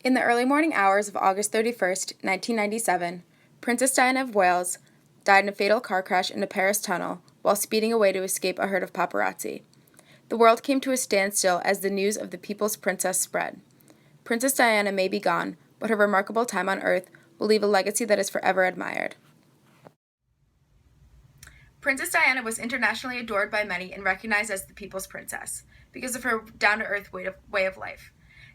In the early morning hours of August 31st, 1997, Princess Diana of Wales died in a fatal car crash in a Paris tunnel while speeding away to escape a herd of paparazzi. The world came to a standstill as the news of the People's Princess spread. Princess Diana may be gone, but her remarkable time on Earth will leave a legacy that is forever admired. Princess Diana was internationally adored by many and recognized as the People's Princess because of her down-to-earth way of life.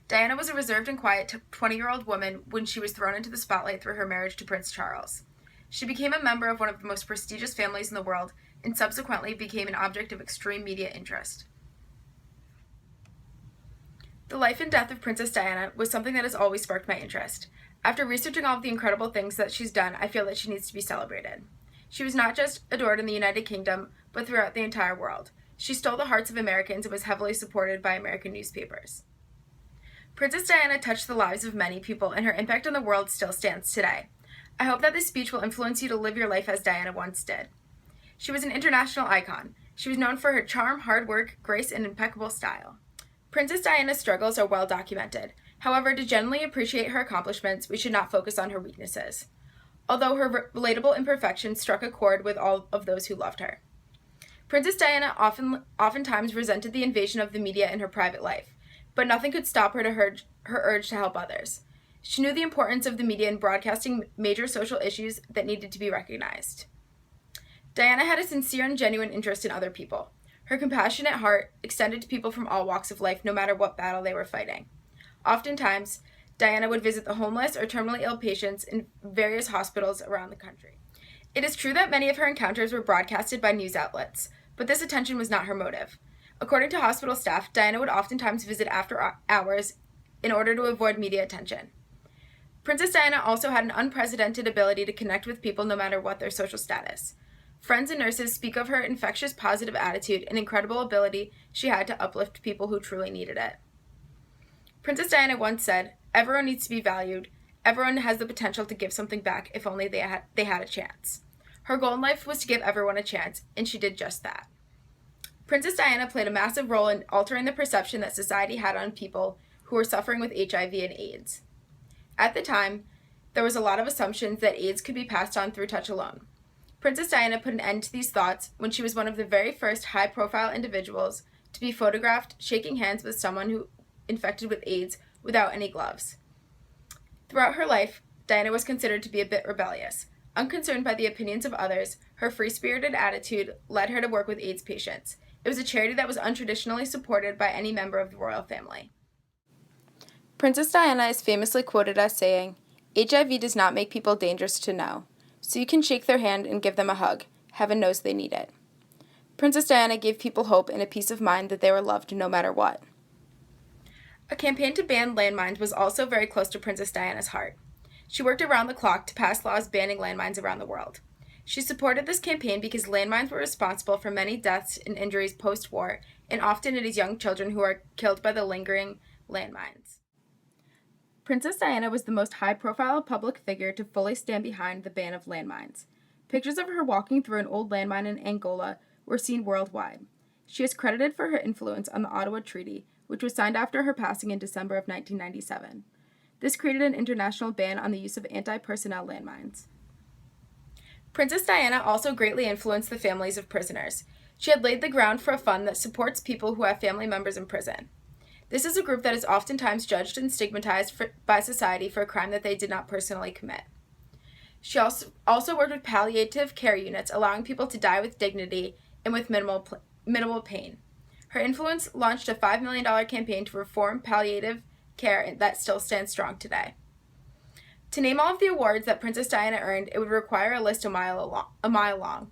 Diana was a reserved and quiet 20-year-old woman when she was thrown into the spotlight through her marriage to Prince Charles. She became a member of one of the most prestigious families in the world and subsequently became an object of extreme media interest. The life and death of Princess Diana was something that has always sparked my interest. After researching all of the incredible things that she's done, I feel that she needs to be celebrated. She was not just adored in the United Kingdom, but throughout the entire world. She stole the hearts of Americans and was heavily supported by American newspapers. Princess Diana touched the lives of many people, and her impact on the world still stands today. I hope that this speech will influence you to live your life as Diana once did. She was an international icon. She was known for her charm, hard work, grace, and impeccable style. Princess Diana's struggles are well documented. However, to genuinely appreciate her accomplishments, we should not focus on her weaknesses, although her relatable imperfections struck a chord with all of those who loved her. Princess Diana oftentimes resented the invasion of the media in her private life, but nothing could stop her urge to help others. She knew the importance of the media in broadcasting major social issues that needed to be recognized. Diana had a sincere and genuine interest in other people. Her compassionate heart extended to people from all walks of life, no matter what battle they were fighting. Oftentimes, Diana would visit the homeless or terminally ill patients in various hospitals around the country. It is true that many of her encounters were broadcasted by news outlets, but this attention was not her motive. According to hospital staff, Diana would oftentimes visit after hours in order to avoid media attention. Princess Diana also had an unprecedented ability to connect with people no matter what their social status. Friends and nurses speak of her infectious positive attitude and incredible ability she had to uplift people who truly needed it. Princess Diana once said, "Everyone needs to be valued. Everyone has the potential to give something back if only they had a chance." Her goal in life was to give everyone a chance, and she did just that. Princess Diana played a massive role in altering the perception that society had on people who were suffering with HIV and AIDS. At the time, there was a lot of assumptions that AIDS could be passed on through touch alone. Princess Diana put an end to these thoughts when she was one of the very first high-profile individuals to be photographed shaking hands with someone who infected with AIDS without any gloves. Throughout her life, Diana was considered to be a bit rebellious. Unconcerned by the opinions of others, her free-spirited attitude led her to work with AIDS patients. It was a charity that was untraditionally supported by any member of the royal family. Princess Diana is famously quoted as saying, "HIV does not make people dangerous to know, so you can shake their hand and give them a hug. Heaven knows they need it." Princess Diana gave people hope and a peace of mind that they were loved no matter what. A campaign to ban landmines was also very close to Princess Diana's heart. She worked around the clock to pass laws banning landmines around the world. She supported this campaign because landmines were responsible for many deaths and injuries post-war, and often it is young children who are killed by the lingering landmines. Princess Diana was the most high-profile public figure to fully stand behind the ban of landmines. Pictures of her walking through an old landmine in Angola were seen worldwide. She is credited for her influence on the Ottawa Treaty, which was signed after her passing in December of 1997. This created an international ban on the use of anti-personnel landmines. Princess Diana also greatly influenced the families of prisoners. She had laid the ground for a fund that supports people who have family members in prison. This is a group that is oftentimes judged and stigmatized by society for a crime that they did not personally commit. She also worked with palliative care units, allowing people to die with dignity and with minimal pain. Her influence launched a $5 million campaign to reform palliative care that still stands strong today. To name all of the awards that Princess Diana earned, it would require a list a mile long.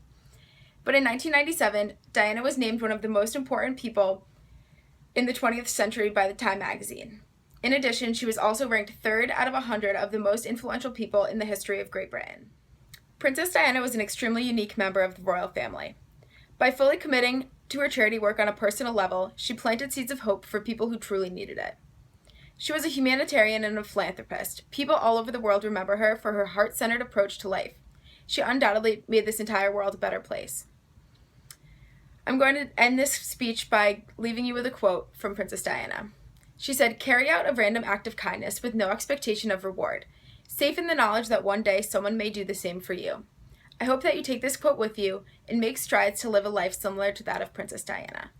But in 1997, Diana was named one of the most important people in the 20th century by the Time magazine. In addition, she was also ranked 3rd out of 100 of the most influential people in the history of Great Britain. Princess Diana was an extremely unique member of the royal family. By fully committing to her charity work on a personal level, she planted seeds of hope for people who truly needed it. She was a humanitarian and a philanthropist. People all over the world remember her for her heart-centered approach to life. She undoubtedly made this entire world a better place. I'm going to end this speech by leaving you with a quote from Princess Diana. She said, "Carry out a random act of kindness with no expectation of reward, safe in the knowledge that one day someone may do the same for you." I hope that you take this quote with you and make strides to live a life similar to that of Princess Diana.